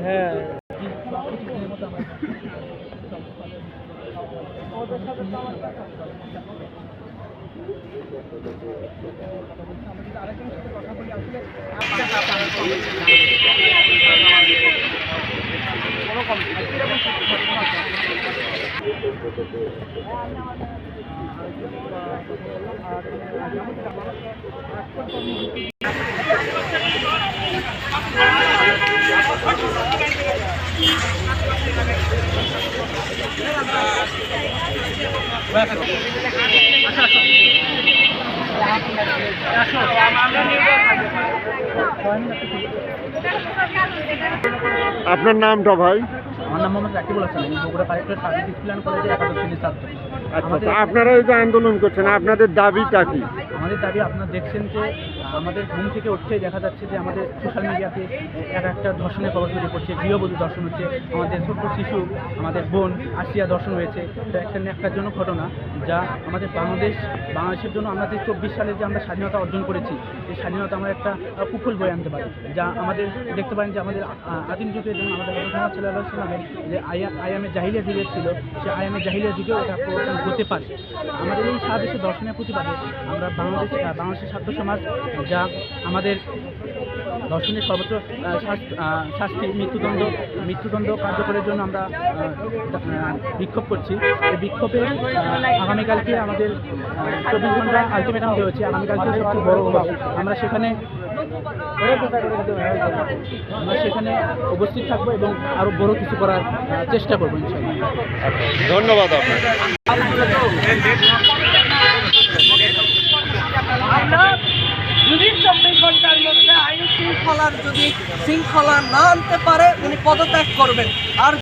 হ্যাঁ আপনার নামটা ভাই? আমার নাম মোহাম্মদ রাকিবুল হাসান, আমি বগুড়া কালেক্টরেট সার্ভিস ডিসিপ্লিন কলেজে একাদশ শ্রেণীর ছাত্র। আচ্ছা, আপনারা এই যে আন্দোলন করছেন, আপনাদের দাবিটা কি? আমাদের দাবি, আপনারা দেখছেন যে আমাদের ঘুম থেকে উঠতেই দেখা যাচ্ছে যে আমাদের সোশ্যাল মিডিয়াতে একটা ধর্ষণের খবর ছড়িয়ে পড়ছে, গৃহবধূ ধর্ষণ হচ্ছে, আমাদের ছোট্ট শিশু, আমাদের বোন আসিয়া ধর্ষণ হয়েছে। এটা একটা ন্যাক্কারজনক ঘটনা, যা আমাদের বাংলাদেশের জন্য আমরা যে 24 সালে যে আমরা স্বাধীনতা অর্জন করেছি, এই স্বাধীনতা আমরা একটা কুফল বয়ে আনতে পারি। যা আমাদের দেখতে পারেন যে আমাদের আদিম যুগের জন্য আমাদের মোহাম্মদ সাল্লাল্লাহু আলাইহি ওয়াসাল্লামের যে আয়ামে জাহিলিয়া যুগে ছিল, সেই আয়ামে জাহিলিয়া যুগেও এটা প্রবর্তন হতে পারে। আমাদের এই সারা দেশে দর্শনের প্রতিবাদে আমরা বাংলাদেশের ছাত্র সমাজ, যা আমাদের দর্শনের সর্বোচ্চ শাস্তি মৃত্যুদণ্ড কার্যকরের জন্য আমরা বিক্ষোভ করছি। এই বিক্ষোভে আগামীকালকে আমাদের 24 ঘন্টা আলটিমেটাম দেওয়া হচ্ছে। আগামীকালকে সবচেয়ে বড় আমরা সেখানে উপস্থিত থাকবো এবং আরও বড় কিছু করার চেষ্টা করবো ইনশাআল্লাহ। ধন্যবাদ আপনাকে। যদি 24 ঘন্টার মধ্যে আইন শৃঙ্খলা না আনতে পারে, উনি পদত্যাগ করবেন। আর